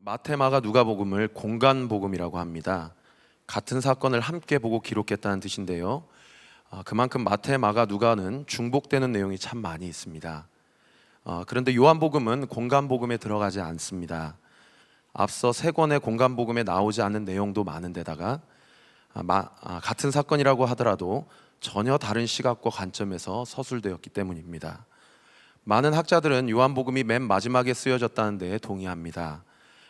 마태, 마가, 누가복음을 공간복음이라고 합니다. 같은 사건을 함께 보고 기록했다는 뜻인데요. 그만큼 마태, 마가, 누가는 중복되는 내용이 참 많이 있습니다. 그런데 요한복음은 공간복음에 들어가지 않습니다. 앞서 세 권의 공간복음에 나오지 않는 내용도 많은데다가 같은 사건이라고 하더라도 전혀 다른 시각과 관점에서 서술되었기 때문입니다. 많은 학자들은 요한복음이 맨 마지막에 쓰여졌다는 데에 동의합니다.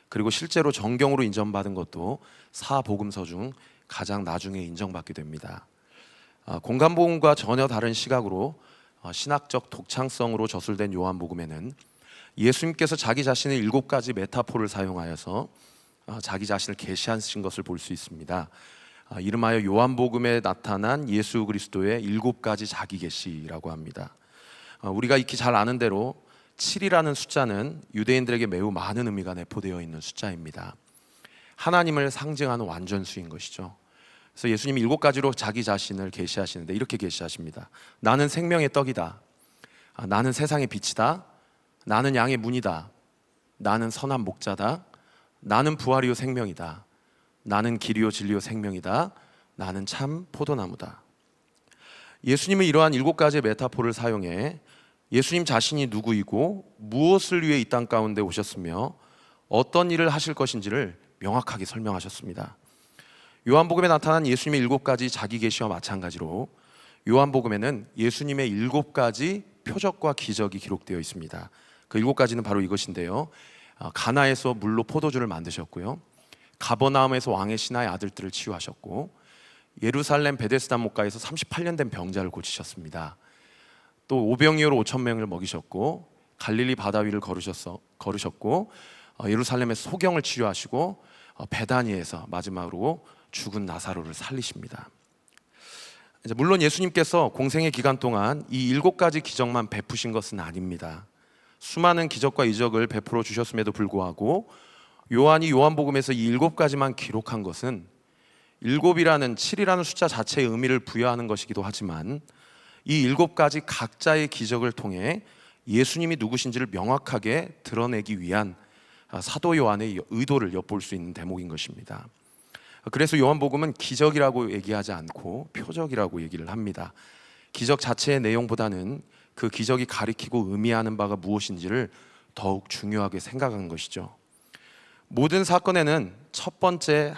그리고 실제로 정경으로 인정받은 것도 사복음서 중 가장 나중에 인정받게 됩니다. 공간복음과 전혀 다른 시각으로 신학적 독창성으로 저술된 요한복음에는 예수님께서 자기 자신의 7가지 메타포를 사용하여서 자기 자신을 계시하신 것을 볼 수 있습니다. 이름하여 요한복음에 나타난 예수 그리스도의 7가지 자기 계시라고 합니다. 우리가 익히 잘 아는 대로 7이라는 숫자는 유대인들에게 매우 많은 의미가 내포되어 있는 숫자입니다. 하나님을 상징하는 완전수인 것이죠. 그래서 예수님이 7가지로 자기 자신을 계시하시는데 이렇게 계시하십니다. 나는 생명의 떡이다. 나는 세상의 빛이다. 나는 양의 문이다. 나는 선한 목자다. 나는 부활이요 생명이다. 나는 길이요 진리요 생명이다. 나는 참 포도나무다. 예수님은 이러한 7가지의 메타포를 사용해 예수님 자신이 누구이고 무엇을 위해 이 땅 가운데 오셨으며 어떤 일을 하실 것인지를 명확하게 설명하셨습니다. 요한복음에 나타난 예수님의 7가지 자기 계시와 마찬가지로 요한복음에는 예수님의 7가지 표적과 기적이 기록되어 있습니다. 그 7가지는 바로 이것인데요. 가나에서 물로 포도주를 만드셨고요. 가버나움에서 왕의 신하의 아들들을 치유하셨고, 예루살렘 베데스다 목가에서 38년 된 병자를 고치셨습니다. 또 오병이어로 5,000명을 먹이셨고, 갈릴리 바다 위를 걸으셨고, 예루살렘에서 소경을 치료하시고, 베다니에서 마지막으로 죽은 나사로를 살리십니다. 물론 예수님께서 공생의 기간 동안 이 7가지 기적만 베푸신 것은 아닙니다. 수많은 기적과 이적을 베풀어 주셨음에도 불구하고 요한이 요한복음에서 이 7가지만 기록한 것은 7이라는 숫자 자체의 의미를 부여하는 것이기도 하지만 이 7가지 각자의 기적을 통해 예수님이 누구신지를 명확하게 드러내기 위한 사도 요한의 의도를 엿볼 수 있는 대목인 것입니다. 그래서 요한복음은 기적이라고 얘기하지 않고 표적이라고 얘기를 합니다. 기적 자체의 내용보다는 그 기적이 가리키고 의미하는 바가 무엇인지를 더욱 중요하게 생각한 것이죠. 모든 사건에는 첫 번째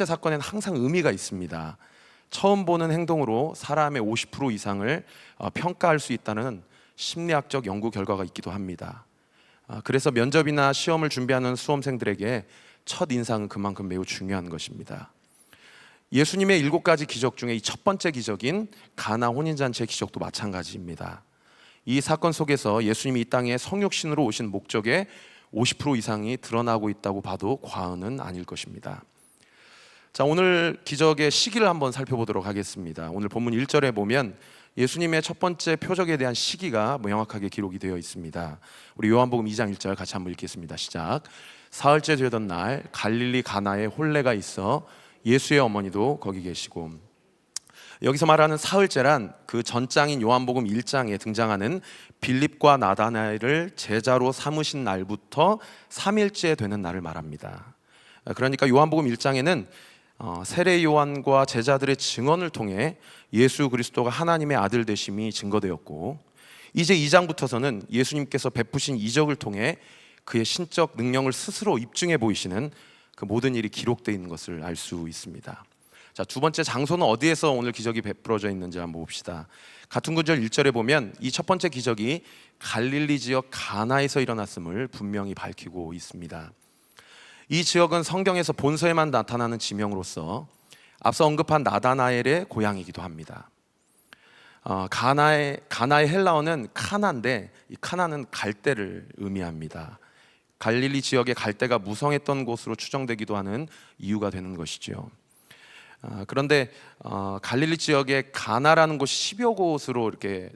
사건에는 항상 의미가 있습니다. 처음 보는 행동으로 사람의 50% 이상을 평가할 수 있다는 심리학적 연구 결과가 있기도 합니다. 그래서 면접이나 시험을 준비하는 수험생들에게 첫 인상은 그만큼 매우 중요한 것입니다. 예수님의 7가지 기적 중에 이 첫 번째 기적인 가나 혼인잔치의 기적도 마찬가지입니다. 이 사건 속에서 예수님이 이 땅에 성육신으로 오신 목적의 50% 이상이 드러나고 있다고 봐도 과언은 아닐 것입니다. 자, 오늘 기적의 시기를 한번 살펴보도록 하겠습니다. 오늘 본문 1절에 보면 예수님의 첫 번째 표적에 대한 시기가 명확하게 기록이 되어 있습니다. 우리 요한복음 2장 1절 같이 한번 읽겠습니다. 시작. 사흘째 되던 날 갈릴리 가나에 혼례가 있어 예수의 어머니도 거기 계시고. 여기서 말하는 사흘째란 그 전장인 요한복음 1장에 등장하는 빌립과 나다나엘을 제자로 삼으신 날부터 3일째 되는 날을 말합니다. 그러니까 요한복음 1장에는 세례 요한과 제자들의 증언을 통해 예수 그리스도가 하나님의 아들 되심이 증거되었고, 이제 2장부터서는 예수님께서 베푸신 이적을 통해 그의 신적 능력을 스스로 입증해 보이시는 그 모든 일이 기록되어 있는 것을 알 수 있습니다. 자, 두 번째 장소는 어디에서 오늘 기적이 베풀어져 있는지 한번 봅시다. 같은 구절 1절에 보면 이 첫 번째 기적이 갈릴리 지역 가나에서 일어났음을 분명히 밝히고 있습니다. 이 지역은 성경에서 본서에만 나타나는 지명으로서 앞서 언급한 나다나엘의 고향이기도 합니다. 가나의 헬라어는 카나인데 이 카나는 갈대를 의미합니다. 갈릴리 지역의 갈대가 무성했던 곳으로 추정되기도 하는 이유가 되는 것이죠. 그런데 갈릴리 지역의 가나라는 곳이 10여 곳으로 이렇게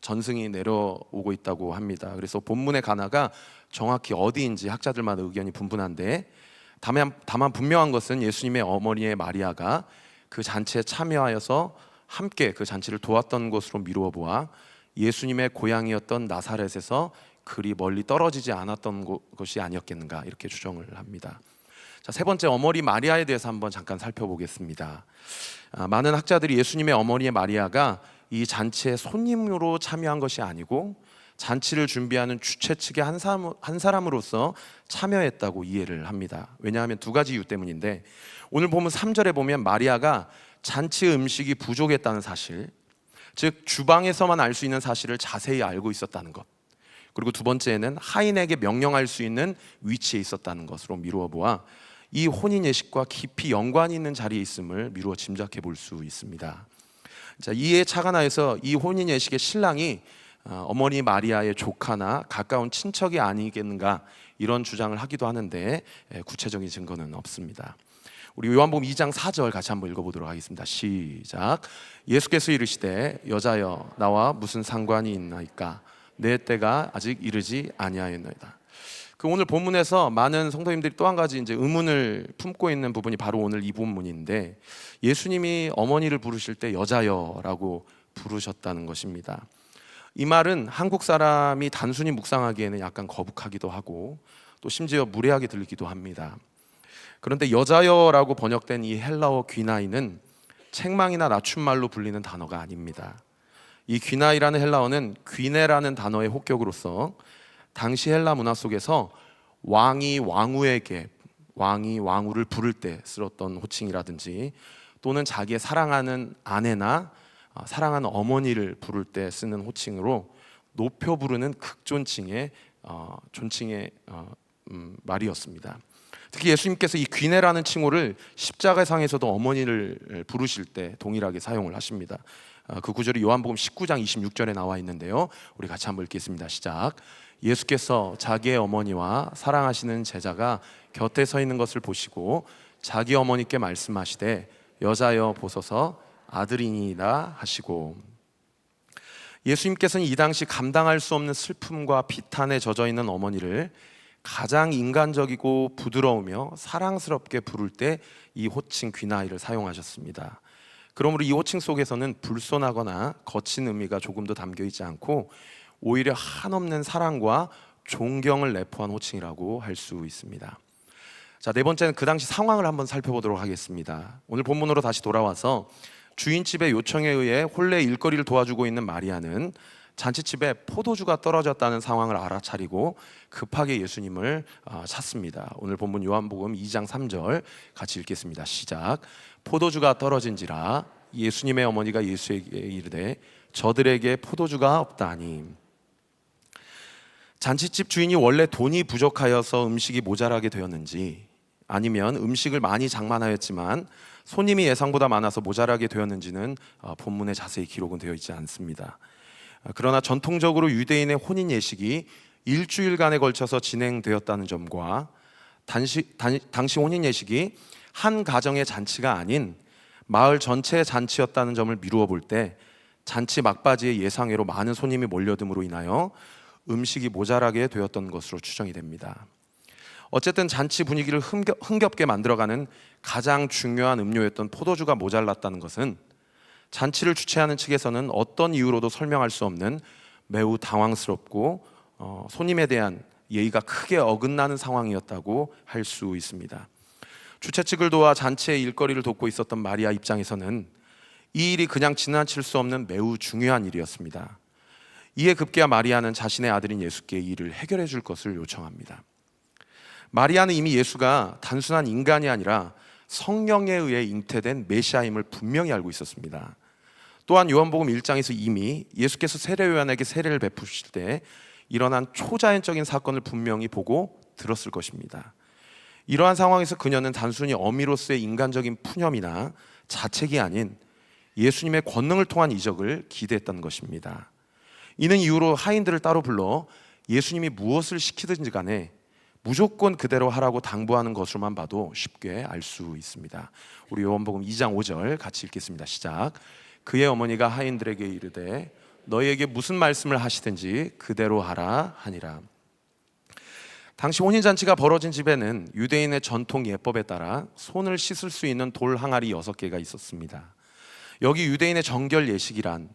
전승이 내려오고 있다고 합니다. 그래서 본문의 가나가 정확히 어디인지 학자들마다 의견이 분분한데, 다만 분명한 것은 예수님의 어머니의 마리아가 그 잔치에 참여하여서 함께 그 잔치를 도왔던 것으로 미루어 보아 예수님의 고향이었던 나사렛에서 그리 멀리 떨어지지 않았던 것이 아니었겠는가 이렇게 추정을 합니다. 자, 세 번째 어머니 마리아에 대해서 한번 잠깐 살펴보겠습니다. 많은 학자들이 예수님의 어머니의 마리아가 이 잔치에 손님으로 참여한 것이 아니고 잔치를 준비하는 주최 측의 한 사람으로서 참여했다고 이해를 합니다. 왜냐하면 두 가지 이유 때문인데, 오늘 보면 3절에 보면 마리아가 잔치 음식이 부족했다는 사실, 즉 주방에서만 알 수 있는 사실을 자세히 알고 있었다는 것, 그리고 두 번째는 하인에게 명령할 수 있는 위치에 있었다는 것으로 미루어 보아 이 혼인 예식과 깊이 연관이 있는 자리에 있음을 미루어 짐작해 볼 수 있습니다. 자, 이에 착안하여서 이 혼인 예식의 신랑이 어머니 마리아의 조카나 가까운 친척이 아니겠는가 이런 주장을 하기도 하는데 구체적인 증거는 없습니다. 우리 요한복음 2장 4절 같이 한번 읽어보도록 하겠습니다. 시작. 예수께서 이르시되 여자여 나와 무슨 상관이 있나이까 내 때가 아직 이르지 아니하였나이다. 그 오늘 본문에서 많은 성도님들이 또 한 가지 이제 의문을 품고 있는 부분이 바로 오늘 이 본문인데, 예수님이 어머니를 부르실 때 여자여라고 부르셨다는 것입니다. 이 말은 한국 사람이 단순히 묵상하기에는 약간 거북하기도 하고 또 심지어 무례하게 들리기도 합니다. 그런데 여자여라고 번역된 이 헬라어 귀나이는 책망이나 낮춤말로 불리는 단어가 아닙니다. 이 귀나이라는 헬라어는 귀네라는 단어의 혹격으로서 당시 헬라 문화 속에서 왕이 왕후에게, 왕이 왕후를 부를 때 쓰였던 호칭이라든지 또는 자기의 사랑하는 아내나 사랑하는 어머니를 부를 때 쓰는 호칭으로 높여 부르는 극존칭의 존칭의 말이었습니다. 특히 예수님께서 이 귀네라는 칭호를 십자가상에서도 어머니를 부르실 때 동일하게 사용을 하십니다. 그 구절이 요한복음 19장 26절에 나와 있는데요, 우리 같이 한번 읽겠습니다. 시작. 예수께서 자기의 어머니와 사랑하시는 제자가 곁에 서 있는 것을 보시고 자기 어머니께 말씀하시되 여자여 보소서 아들이니이다 하시고, 예수님께서는 이 당시 감당할 수 없는 슬픔과 비탄에 젖어 있는 어머니를 가장 인간적이고 부드러우며 사랑스럽게 부를 때 이 호칭 귀나이를 사용하셨습니다. 그러므로 이 호칭 속에서는 불손하거나 거친 의미가 조금도 담겨 있지 않고 오히려 한없는 사랑과 존경을 내포한 호칭이라고 할 수 있습니다. 자, 네 번째는 그 당시 상황을 한번 살펴보도록 하겠습니다. 오늘 본문으로 다시 돌아와서 주인집의 요청에 의해 혼례 일거리를 도와주고 있는 마리아는 잔치집에 포도주가 떨어졌다는 상황을 알아차리고 급하게 예수님을 찾습니다. 오늘 본문 요한복음 2장 3절 같이 읽겠습니다. 시작. 포도주가 떨어진지라 예수님의 어머니가 예수에게 이르되 저들에게 포도주가 없다니. 잔치집 주인이 원래 돈이 부족하여서 음식이 모자라게 되었는지, 아니면 음식을 많이 장만하였지만 손님이 예상보다 많아서 모자라게 되었는지는 본문에 자세히 기록은 되어 있지 않습니다. 그러나 전통적으로 유대인의 혼인 예식이 일주일간에 걸쳐서 진행되었다는 점과 당시 혼인 예식이 한 가정의 잔치가 아닌 마을 전체의 잔치였다는 점을 미루어 볼 때 잔치 막바지에 예상외로 많은 손님이 몰려듦으로 인하여 음식이 모자라게 되었던 것으로 추정이 됩니다. 어쨌든 잔치 분위기를 흥겹게 만들어가는 가장 중요한 음료였던 포도주가 모자랐다는 것은 잔치를 주최하는 측에서는 어떤 이유로도 설명할 수 없는 매우 당황스럽고 손님에 대한 예의가 크게 어긋나는 상황이었다고 할 수 있습니다. 주최 측을 도와 잔치의 일거리를 돕고 있었던 마리아 입장에서는 이 일이 그냥 지나칠 수 없는 매우 중요한 일이었습니다. 이에 급기야 마리아는 자신의 아들인 예수께 이 일을 해결해 줄 것을 요청합니다. 마리아는 이미 예수가 단순한 인간이 아니라 성령에 의해 잉태된 메시아임을 분명히 알고 있었습니다. 또한 요한복음 1장에서 이미 예수께서 세례 요한에게 세례를 베푸실 때 일어난 초자연적인 사건을 분명히 보고 들었을 것입니다. 이러한 상황에서 그녀는 단순히 어미로서의 인간적인 푸념이나 자책이 아닌 예수님의 권능을 통한 이적을 기대했던 것입니다. 이는 이후로 하인들을 따로 불러 예수님이 무엇을 시키든지 간에 무조건 그대로 하라고 당부하는 것으로만 봐도 쉽게 알 수 있습니다. 우리 요한복음 2장 5절 같이 읽겠습니다. 시작. 그의 어머니가 하인들에게 이르되 너희에게 무슨 말씀을 하시든지 그대로 하라 하니라. 당시 혼인잔치가 벌어진 집에는 유대인의 전통 예법에 따라 손을 씻을 수 있는 돌 항아리 6개가 있었습니다. 여기 유대인의 정결 예식이란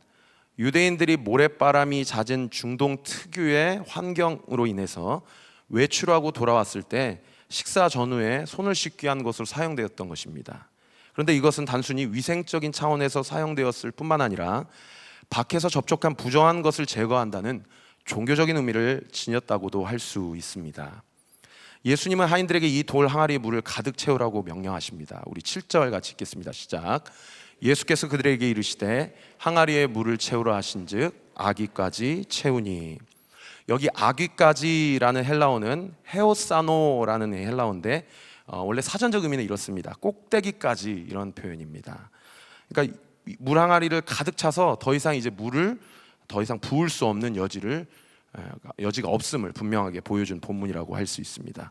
유대인들이 모래바람이 잦은 중동 특유의 환경으로 인해서 외출하고 돌아왔을 때 식사 전후에 손을 씻기 위한 것으로 사용되었던 것입니다. 그런데 이것은 단순히 위생적인 차원에서 사용되었을 뿐만 아니라 밖에서 접촉한 부정한 것을 제거한다는 종교적인 의미를 지녔다고도 할 수 있습니다. 예수님은 하인들에게 이 돌 항아리의 물을 가득 채우라고 명령하십니다. 우리 7절 같이 읽겠습니다. 시작. 예수께서 그들에게 이르시되 항아리에 물을 채우라 하신즉 아기까지 채우니. 여기 아귀까지라는 헬라어는 헤오사노라는 헬라어인데 원래 사전적 의미는 이렇습니다. 꼭대기까지, 이런 표현입니다. 그러니까 물 항아리를 가득 차서 더 이상 이제 물을 더 이상 부을 수 없는 여지가 없음을 분명하게 보여준 본문이라고 할 수 있습니다.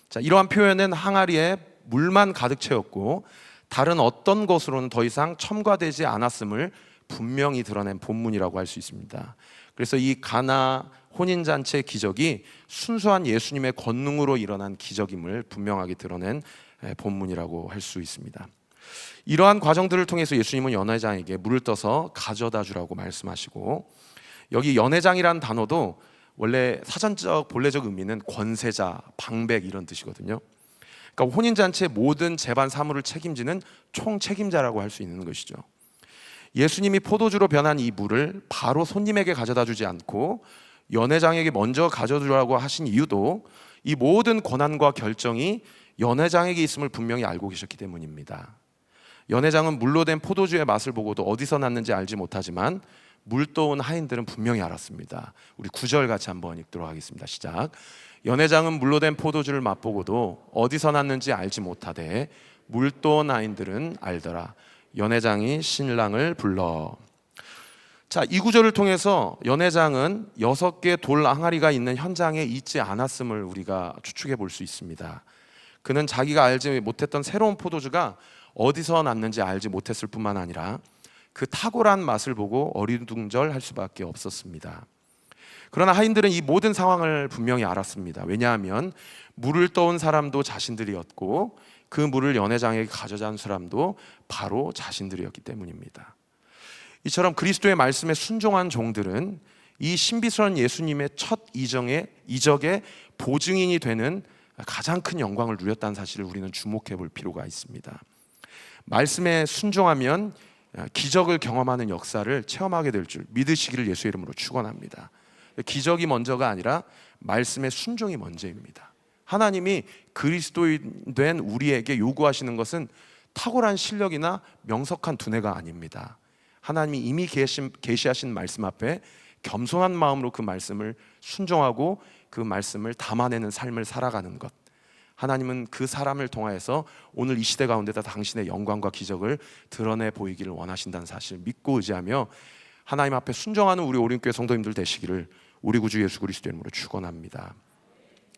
자, 이러한 표현은 항아리에 물만 가득 채웠고 다른 어떤 것으로는 더 이상 첨가되지 않았음을 분명히 드러낸 본문이라고 할 수 있습니다. 그래서 이 가나 혼인잔치의 기적이 순수한 예수님의 권능으로 일어난 기적임을 분명하게 드러낸 본문이라고 할 수 있습니다. 이러한 과정들을 통해서 예수님은 연회장에게 물을 떠서 가져다 주라고 말씀하시고, 여기 연회장이라는 단어도 원래 사전적 본래적 의미는 권세자, 방백 이런 뜻이거든요. 그러니까 혼인잔치의 모든 재반 사물을 책임지는 총책임자라고 할 수 있는 것이죠. 예수님이 포도주로 변한 이 물을 바로 손님에게 가져다 주지 않고 연회장에게 먼저 가져주라고 하신 이유도 이 모든 권한과 결정이 연회장에게 있음을 분명히 알고 계셨기 때문입니다. 연회장은 물로 된 포도주의 맛을 보고도 어디서 났는지 알지 못하지만 물 떠온 하인들은 분명히 알았습니다. 우리 9절 같이 한번 읽도록 하겠습니다. 시작. 연회장은 물로 된 포도주를 맛보고도 어디서 났는지 알지 못하되 물 떠온 하인들은 알더라. 연회장이 신랑을 불러. 자, 이 구절을 통해서 연회장은 6개 돌 항아리가 있는 현장에 있지 않았음을 우리가 추측해 볼 수 있습니다. 그는 자기가 알지 못했던 새로운 포도주가 어디서 났는지 알지 못했을 뿐만 아니라 그 탁월한 맛을 보고 어리둥절할 수밖에 없었습니다. 그러나 하인들은 이 모든 상황을 분명히 알았습니다. 왜냐하면 물을 떠온 사람도 자신들이었고 그 물을 연회장에게 가져다 준 사람도 바로 자신들이었기 때문입니다. 이처럼 그리스도의 말씀에 순종한 종들은 이 신비스러운 예수님의 첫 이적의 보증인이 되는 가장 큰 영광을 누렸다는 사실을 우리는 주목해 볼 필요가 있습니다. 말씀에 순종하면 기적을 경험하는 역사를 체험하게 될 줄 믿으시기를 예수의 이름으로 축원합니다. 기적이 먼저가 아니라 말씀의 순종이 먼저입니다. 하나님이 그리스도인 된 우리에게 요구하시는 것은 탁월한 실력이나 명석한 두뇌가 아닙니다. 하나님이 이미 계시하신 말씀 앞에 겸손한 마음으로 그 말씀을 순종하고 그 말씀을 담아내는 삶을 살아가는 것, 하나님은 그 사람을 통하여서 오늘 이 시대 가운데다 당신의 영광과 기적을 드러내 보이기를 원하신다는 사실을 믿고 의지하며 하나님 앞에 순종하는 우리 오륜교회 성도님들 되시기를 우리 구주 예수 그리스도의 이름으로 축원합니다.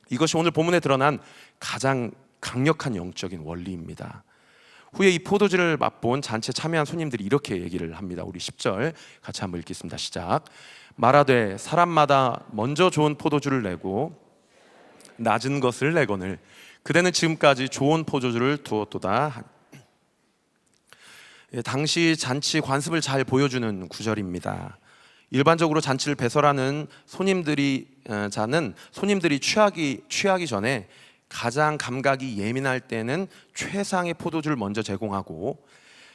이것이 오늘 본문에 드러난 가장 강력한 영적인 원리입니다. 후에 이 포도주를 맛본 잔치에 참여한 손님들이 이렇게 얘기를 합니다. 우리 10절 같이 한번 읽겠습니다. 시작. 말하되 사람마다 먼저 좋은 포도주를 내고 낮은 것을 내거늘 그대는 지금까지 좋은 포도주를 두었도다. 당시 잔치 관습을 잘 보여주는 구절입니다. 일반적으로 잔치를 배설하는 손님들이 취하기 전에 가장 감각이 예민할 때는 최상의 포도주를 먼저 제공하고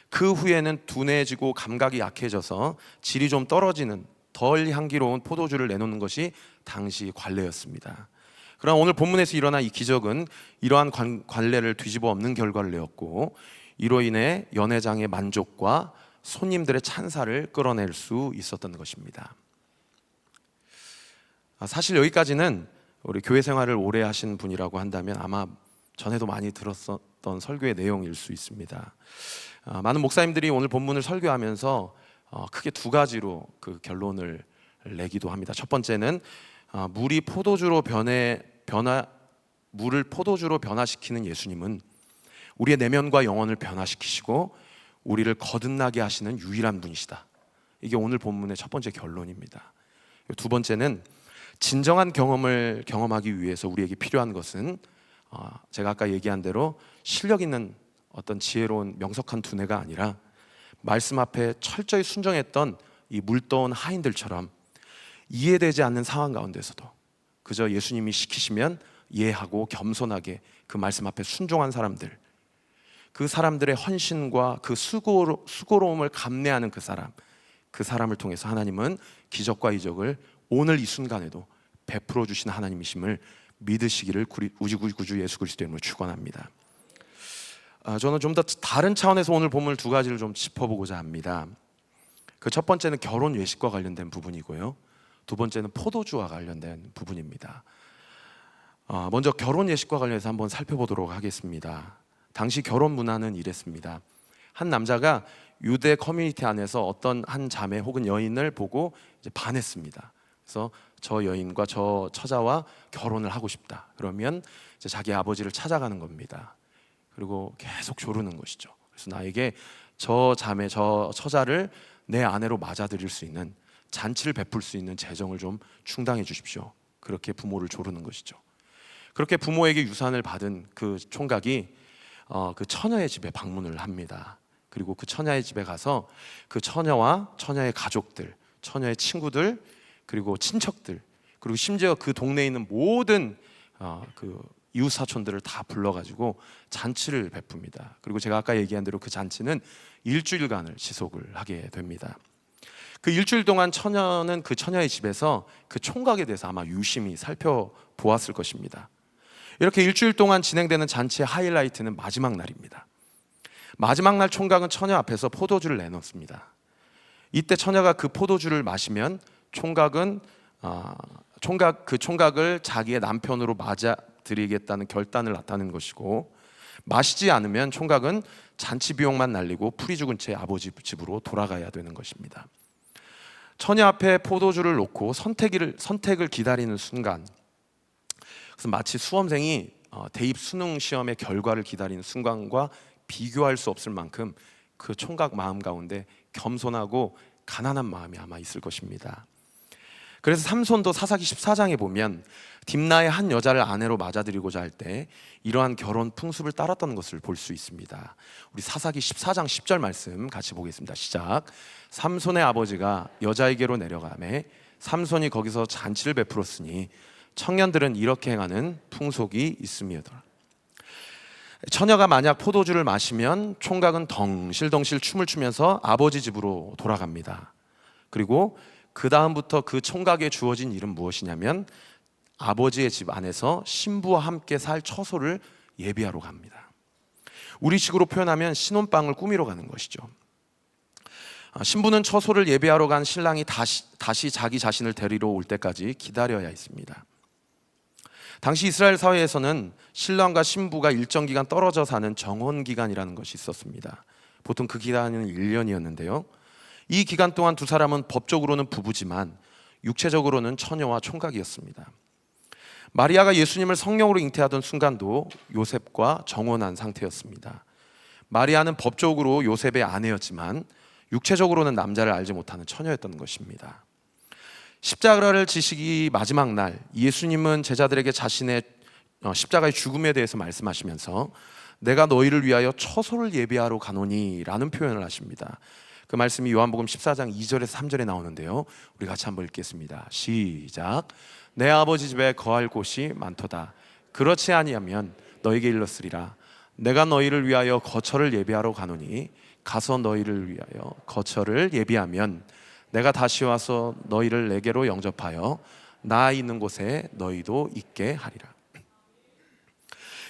그 후에는 둔해지고 감각이 약해져서 질이 좀 떨어지는 덜 향기로운 포도주를 내놓는 것이 당시 관례였습니다. 그러나 오늘 본문에서 일어난 이 기적은 이러한 관례를 뒤집어 엎는 결과를 내었고 이로 인해 연회장의 만족과 손님들의 찬사를 끌어낼 수 있었던 것입니다. 사실 여기까지는 우리 교회 생활을 오래 하신 분이라고 한다면 아마 전에도 많이 들었었던 설교의 내용일 수 있습니다. 많은 목사님들이 오늘 본문을 설교하면서 크게 두 가지로 그 결론을 내기도 합니다. 첫 번째는 물을 포도주로 변화시키는 예수님은 우리의 내면과 영혼을 변화시키시고 우리를 거듭나게 하시는 유일한 분이시다. 이게 오늘 본문의 첫 번째 결론입니다. 두 번째는 진정한 경험을 경험하기 위해서 우리에게 필요한 것은 제가 아까 얘기한 대로 실력 있는 어떤 지혜로운 명석한 두뇌가 아니라 말씀 앞에 철저히 순종했던 이 물떠온 하인들처럼 이해되지 않는 상황 가운데서도 그저 예수님이 시키시면 이해하고 겸손하게 그 말씀 앞에 순종한 사람들, 그 사람들의 헌신과 그 수고로움을 감내하는 그 사람을 통해서 하나님은 기적과 이적을 오늘 이 순간에도 베풀어 주신 하나님이심을 믿으시기를 우리 구주 예수 그리스도의 이름으로 축원합니다. 저는 좀 더 다른 차원에서 오늘 본문 두 가지를 좀 짚어보고자 합니다. 그 첫 번째는 결혼 예식과 관련된 부분이고요, 두 번째는 포도주와 관련된 부분입니다. 먼저 결혼 예식과 관련해서 한번 살펴보도록 하겠습니다. 당시 결혼 문화는 이랬습니다. 한 남자가 유대 커뮤니티 안에서 어떤 한 자매 혹은 여인을 보고 이제 반했습니다. 그래서 저 여인과 저 처자와 결혼을 하고 싶다. 그러면 이제 자기 아버지를 찾아가는 겁니다. 그리고 계속 조르는 것이죠. 그래서 나에게 저 자매, 저 처자를 내 아내로 맞아들일 수 있는, 잔치를 베풀 수 있는 재정을 좀 충당해 주십시오. 그렇게 부모를 조르는 것이죠. 그렇게 부모에게 유산을 받은 그 총각이 그 처녀의 집에 방문을 합니다. 그리고 그 처녀의 집에 가서 그 처녀와 처녀의 가족들, 처녀의 친구들, 그리고 친척들, 그리고 심지어 그 동네에 있는 모든 그 이웃 사촌들을 다 불러가지고 잔치를 베풉니다. 그리고 제가 아까 얘기한 대로 그 잔치는 일주일간을 지속을 하게 됩니다. 그 일주일 동안 처녀는 그 처녀의 집에서 그 총각에 대해서 아마 유심히 살펴보았을 것입니다. 이렇게 일주일 동안 진행되는 잔치의 하이라이트는 마지막 날입니다. 마지막 날 총각은 처녀 앞에서 포도주를 내놓습니다. 이때 처녀가 그 포도주를 마시면 총각은 그 총각을 자기의 남편으로 맞아들이겠다는 결단을 나타낸 것이고, 마시지 않으면 총각은 잔치 비용만 날리고 풀이 죽은 채 아버지 집으로 돌아가야 되는 것입니다. 처녀 앞에 포도주를 놓고 선택을 기다리는 순간, 그래서 마치 수험생이 대입 수능 시험의 결과를 기다리는 순간과 비교할 수 없을 만큼 그 총각 마음 가운데 겸손하고 가난한 마음이 아마 있을 것입니다. 그래서 삼손도 사사기 14장에 보면 딥나의 한 여자를 아내로 맞아들이고자 할 때 이러한 결혼 풍습을 따랐던 것을 볼 수 있습니다. 우리 사사기 14장 10절 말씀 같이 보겠습니다. 시작. 삼손의 아버지가 여자에게로 내려가매 삼손이 거기서 잔치를 베풀었으니 청년들은 이렇게 행하는 풍속이 있음이더라. 처녀가 만약 포도주를 마시면 총각은 덩실덩실 춤을 추면서 아버지 집으로 돌아갑니다. 그리고 그 다음부터 그 총각에 주어진 일은 무엇이냐면 아버지의 집 안에서 신부와 함께 살 처소를 예비하러 갑니다. 우리식으로 표현하면 신혼방을 꾸미러 가는 것이죠. 신부는 처소를 예비하러 간 신랑이 다시 자기 자신을 데리러 올 때까지 기다려야 했습니다. 당시 이스라엘 사회에서는 신랑과 신부가 일정 기간 떨어져 사는 정혼 기간이라는 것이 있었습니다. 보통 그 기간은 1년이었는데요. 이 기간 동안 두 사람은 법적으로는 부부지만 육체적으로는 처녀와 총각이었습니다. 마리아가 예수님을 성령으로 잉태하던 순간도 요셉과 정혼한 상태였습니다. 마리아는 법적으로 요셉의 아내였지만 육체적으로는 남자를 알지 못하는 처녀였던 것입니다. 십자가를 지시기 마지막 날 예수님은 제자들에게 자신의 십자가의 죽음에 대해서 말씀하시면서 내가 너희를 위하여 처소를 예비하러 가노니 라는 표현을 하십니다. 그 말씀이 요한복음 14장 2절에서 3절에 나오는데요, 우리 같이 한번 읽겠습니다. 시작. 내 아버지 집에 거할 곳이 많도다. 그렇지 아니하면 너에게 일렀으리라. 내가 너희를 위하여 거처를 예비하러 가노니 가서 너희를 위하여 거처를 예비하면 내가 다시 와서 너희를 내게로 영접하여 나 있는 곳에 너희도 있게 하리라.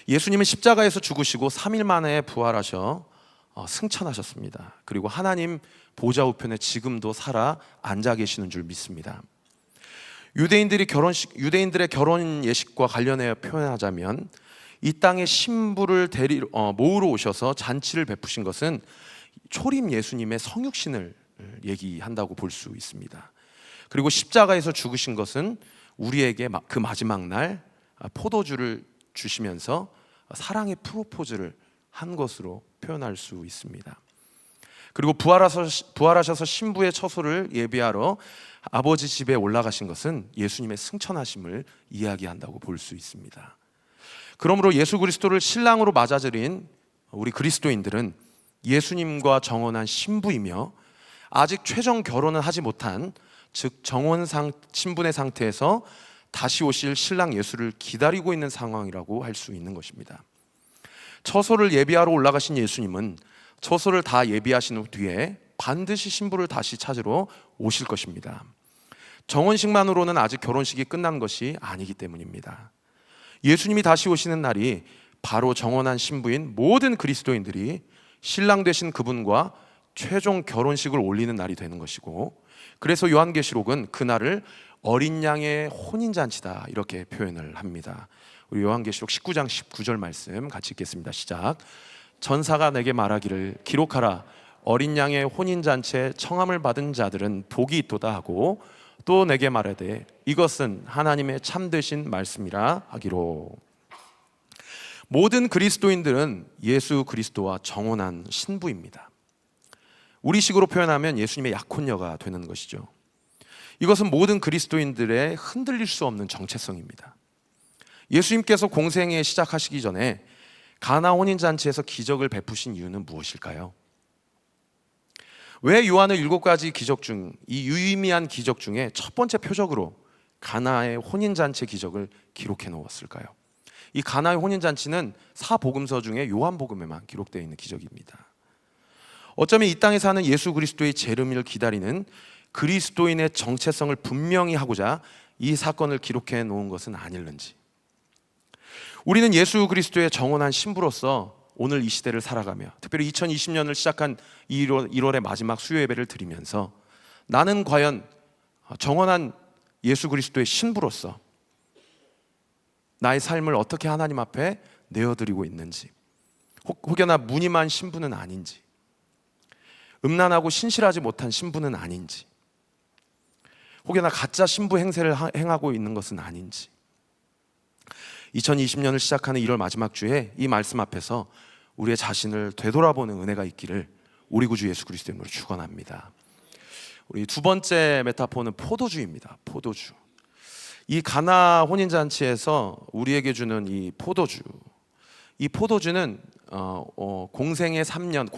예수님은 십자가에서 죽으시고 3일 만에 부활하셔 승천하셨습니다. 그리고 하나님 보좌 우편에 지금도 살아 앉아 계시는 줄 믿습니다. 유대인들의 결혼 예식과 관련해 표현하자면 이 땅에 신부를 모으러 오셔서 잔치를 베푸신 것은 초림 예수님의 성육신을 얘기한다고 볼 수 있습니다. 그리고 십자가에서 죽으신 것은 우리에게 그 마지막 날 포도주를 주시면서 사랑의 프로포즈를 한 것으로 표현할 수 있습니다. 그리고 부활하셔서 신부의 처소를 예비하러 아버지 집에 올라가신 것은 예수님의 승천하심을 이야기한다고 볼 수 있습니다. 그러므로 예수 그리스도를 신랑으로 맞아들인 우리 그리스도인들은 예수님과 정혼한 신부이며 아직 최종 결혼은 하지 못한, 즉 신분의 상태에서 다시 오실 신랑 예수를 기다리고 있는 상황이라고 할 수 있는 것입니다. 처소를 예비하러 올라가신 예수님은 처소를 다 예비하신 후 뒤에 반드시 신부를 다시 찾으러 오실 것입니다. 정혼식만으로는 아직 결혼식이 끝난 것이 아니기 때문입니다. 예수님이 다시 오시는 날이 바로 정혼한 신부인 모든 그리스도인들이 신랑 되신 그분과 최종 결혼식을 올리는 날이 되는 것이고, 그래서 요한계시록은 그날을 어린 양의 혼인잔치다 이렇게 표현을 합니다. 우리 요한계시록 19장 19절 말씀 같이 읽겠습니다. 시작. 전사가 내게 말하기를 기록하라. 어린 양의 혼인잔치에 청함을 받은 자들은 복이 있도다 하고, 또 내게 말하되 이것은 하나님의 참되신 말씀이라 하기로. 모든 그리스도인들은 예수 그리스도와 정혼한 신부입니다. 우리식으로 표현하면 예수님의 약혼녀가 되는 것이죠. 이것은 모든 그리스도인들의 흔들릴 수 없는 정체성입니다. 예수님께서 공생애 시작하시기 전에 가나 혼인잔치에서 기적을 베푸신 이유는 무엇일까요? 왜 요한은 7가지 기적 중 이 유의미한 기적 중에 첫 번째 표적으로 가나의 혼인잔치 기적을 기록해 놓았을까요? 이 가나의 혼인잔치는 사복음서 중에 요한복음에만 기록되어 있는 기적입니다. 어쩌면 이 땅에 사는 예수 그리스도의 재림을 기다리는 그리스도인의 정체성을 분명히 하고자 이 사건을 기록해 놓은 것은 아닐는지. 우리는 예수 그리스도의 정혼한 신부로서 오늘 이 시대를 살아가며, 특별히 2020년을 시작한 1월의 마지막 수요 예배를 드리면서 나는 과연 정혼한 예수 그리스도의 신부로서 나의 삶을 어떻게 하나님 앞에 내어드리고 있는지, 혹여나 무늬만 신부는 아닌지, 음란하고 신실하지 못한 신부는 아닌지, 혹여나 가짜 신부 행세를 행하고 있는 것은 아닌지, 2020년을 시작하는 1월 마지막 주에 이 말씀 앞에서 우리의 자신을 되돌아보는 은혜가 있기를 우리 구주 예수 그리스도의 이름으로 축원합니다. 우리 두 번째 메타포는 포도주입니다. 포도주. 이 가나 혼인잔치에서 우리에게 주는 이 포도주는 공생의 3년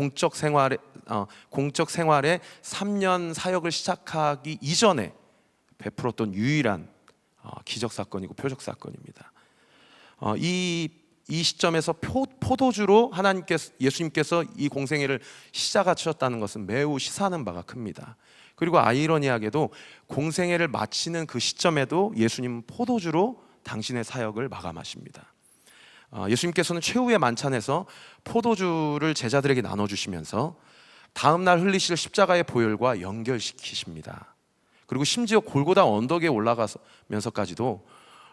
공적 생활의 3년 사역을 시작하기 이전에 베풀었던 유일한 기적 사건이고 표적 사건입니다. 이 시점에서 포도주로 예수님께서 이 공생애를 시작하셨다는 것은 매우 시사하는 바가 큽니다. 그리고 아이러니하게도 공생애를 마치는 그 시점에도 예수님은 포도주로 당신의 사역을 마감하십니다. 예수님께서는 최후의 만찬에서 포도주를 제자들에게 나눠주시면서 다음 날 흘리실 십자가의 보혈과 연결시키십니다. 그리고 심지어 골고다 언덕에 올라가면서까지도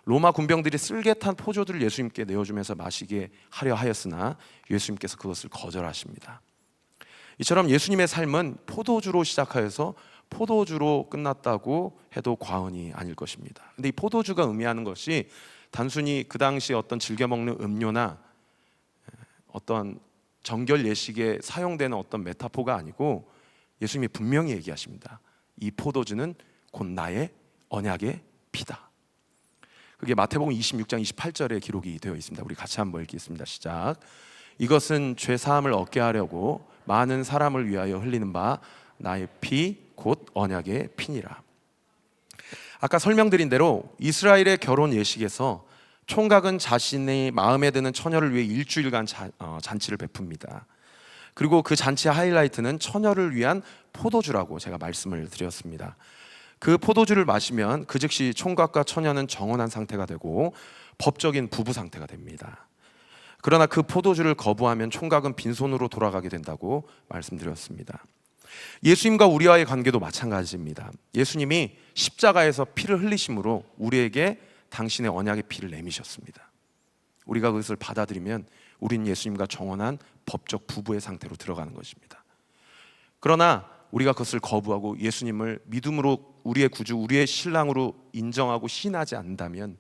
로마 군병들이 쓸개탄 포도주를 예수님께 내어주면서 마시게 하려 하였으나 예수님께서 그것을 거절하십니다. 이처럼 예수님의 삶은 포도주로 시작하여서 포도주로 끝났다고 해도 과언이 아닐 것입니다. 근데 이 포도주가 의미하는 것이 단순히 그 당시 어떤 즐겨 먹는 음료나 어떤 정결 예식에 사용되는 어떤 메타포가 아니고, 예수님이 분명히 얘기하십니다. 이 포도주는 곧 나의 언약의 피다. 그게 마태복음 26장 28절에 기록이 되어 있습니다. 우리 같이 한번 읽겠습니다. 시작. 이것은 죄 사함을 얻게 하려고 많은 사람을 위하여 흘리는 바 나의 피 곧 언약의 피니라. 아까 설명드린 대로 이스라엘의 결혼 예식에서 총각은 자신의 마음에 드는 처녀를 위해 일주일간 잔치를 베풉니다. 그리고 그 잔치의 하이라이트는 처녀를 위한 포도주라고 제가 말씀을 드렸습니다. 그 포도주를 마시면 그 즉시 총각과 처녀는 정혼한 상태가 되고 법적인 부부 상태가 됩니다. 그러나 그 포도주를 거부하면 총각은 빈손으로 돌아가게 된다고 말씀드렸습니다. 예수님과 우리와의 관계도 마찬가지입니다. 예수님이 십자가에서 피를 흘리심으로 우리에게 당신의 언약의 피를 내미셨습니다. 우리가 그것을 받아들이면 우리는 예수님과 정혼한 법적 부부의 상태로 들어가는 것입니다. 그러나 우리가 그것을 거부하고 예수님을 믿음으로 우리의 구주, 우리의 신랑으로 인정하고 신하지 않는다면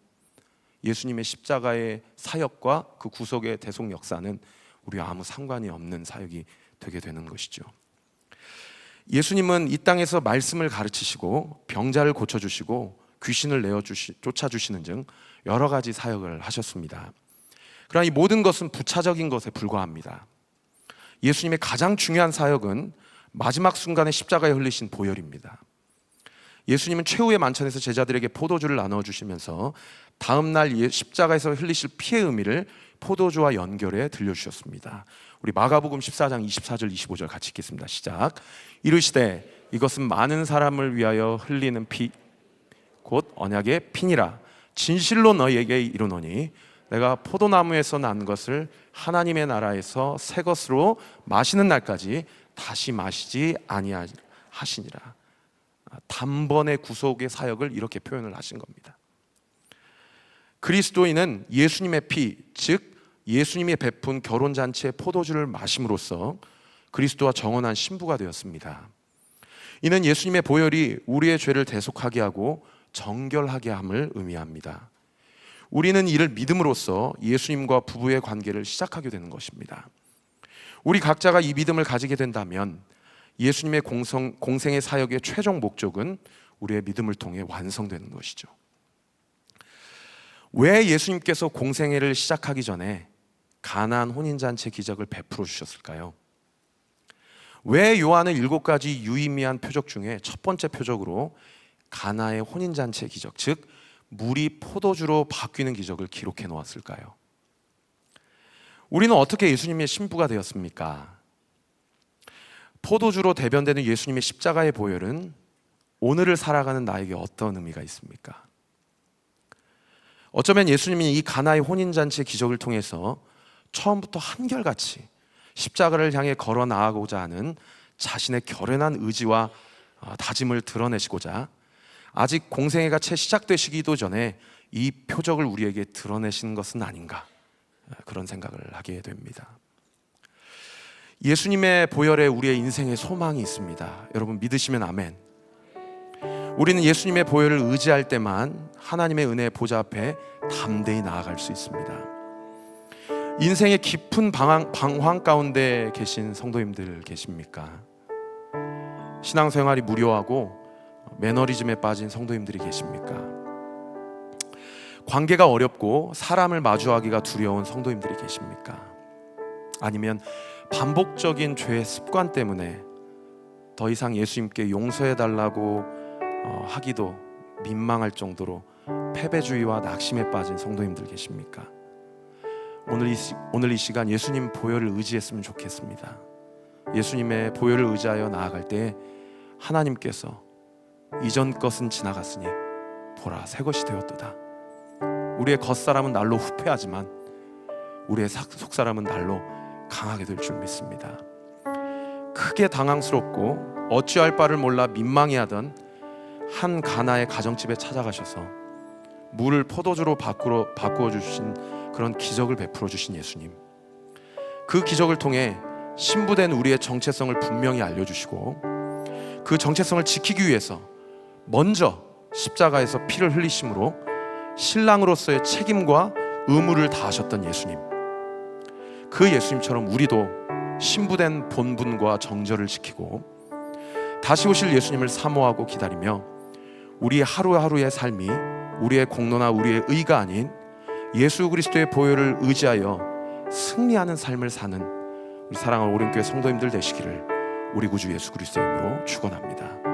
예수님의 십자가의 사역과 그 구속의 대속 역사는 우리와 아무 상관이 없는 사역이 되게 되는 것이죠. 예수님은 이 땅에서 말씀을 가르치시고 병자를 고쳐주시고 귀신을 쫓아주시는 등 여러 가지 사역을 하셨습니다. 그러나 이 모든 것은 부차적인 것에 불과합니다. 예수님의 가장 중요한 사역은 마지막 순간에 십자가에 흘리신 보혈입니다. 예수님은 최후의 만찬에서 제자들에게 포도주를 나눠주시면서 다음 날 십자가에서 흘리실 피의 의미를 포도주와 연결해 들려주셨습니다. 우리 마가복음 14장 24절 25절 같이 읽겠습니다. 시작. 이르시되 이것은 많은 사람을 위하여 흘리는 피 곧 언약의 피니라. 진실로 너희에게 이르노니 내가 포도나무에서 난 것을 하나님의 나라에서 새 것으로 마시는 날까지 다시 마시지 아니하시니라. 단번의 구속의 사역을 이렇게 표현을 하신 겁니다. 그리스도인은 예수님의 피, 즉 예수님이 베푼 결혼잔치의 포도주를 마심으로써 그리스도와 정원한 신부가 되었습니다. 이는 예수님의 보혈이 우리의 죄를 대속하게 하고 정결하게 함을 의미합니다. 우리는 이를 믿음으로써 예수님과 부부의 관계를 시작하게 되는 것입니다. 우리 각자가 이 믿음을 가지게 된다면 예수님의 공생의 사역의 최종 목적은 우리의 믿음을 통해 완성되는 것이죠. 왜 예수님께서 공생애를 시작하기 전에 가나안 혼인잔치 기적을 베풀어 주셨을까요? 왜 요한은 7가지 유의미한 표적 중에 첫 번째 표적으로 가나의 혼인잔치의 기적, 즉 물이 포도주로 바뀌는 기적을 기록해 놓았을까요? 우리는 어떻게 예수님의 신부가 되었습니까? 포도주로 대변되는 예수님의 십자가의 보혈은 오늘을 살아가는 나에게 어떤 의미가 있습니까? 어쩌면 예수님이 이 가나의 혼인잔치의 기적을 통해서 처음부터 한결같이 십자가를 향해 걸어 나아가고자 하는 자신의 결연한 의지와 다짐을 드러내시고자 아직 공생애가 채 시작되시기도 전에 이 표적을 우리에게 드러내시는 것은 아닌가, 그런 생각을 하게 됩니다. 예수님의 보혈에 우리의 인생의 소망이 있습니다. 여러분 믿으시면 아멘. 우리는 예수님의 보혈을 의지할 때만 하나님의 은혜의 보좌 앞에 담대히 나아갈 수 있습니다. 인생의 깊은 방황 가운데 계신 성도님들 계십니까? 신앙생활이 무료하고 매너리즘에 빠진 성도님들이 계십니까? 관계가 어렵고 사람을 마주하기가 두려운 성도님들이 계십니까? 아니면 반복적인 죄의 습관 때문에 더 이상 예수님께 용서해달라고 하기도 민망할 정도로 패배주의와 낙심에 빠진 성도님들 계십니까? 오늘 이 시간 예수님 보혈을 의지했으면 좋겠습니다. 예수님의 보혈을 의지하여 나아갈 때 하나님께서 이전 것은 지나갔으니 보라 새 것이 되었도다. 우리의 겉사람은 날로 후패하지만 우리의 속사람은 날로 강하게 될 줄 믿습니다. 크게 당황스럽고 어찌할 바를 몰라 민망해하던 한 가나의 가정집에 찾아가셔서 물을 포도주로 바꾸어 주신 그런 기적을 베풀어 주신 예수님, 그 기적을 통해 신부된 우리의 정체성을 분명히 알려주시고 그 정체성을 지키기 위해서 먼저 십자가에서 피를 흘리심으로 신랑으로서의 책임과 의무를 다하셨던 예수님, 그 예수님처럼 우리도 신부된 본분과 정절을 지키고 다시 오실 예수님을 사모하고 기다리며 우리 하루하루의 삶이 우리의 공로나 우리의 의가 아닌 예수 그리스도의 보혈을 의지하여 승리하는 삶을 사는 우리 사랑하는 오륜교회 성도님들 되시기를 우리 구주 예수 그리스도의 이름으로 축원합니다.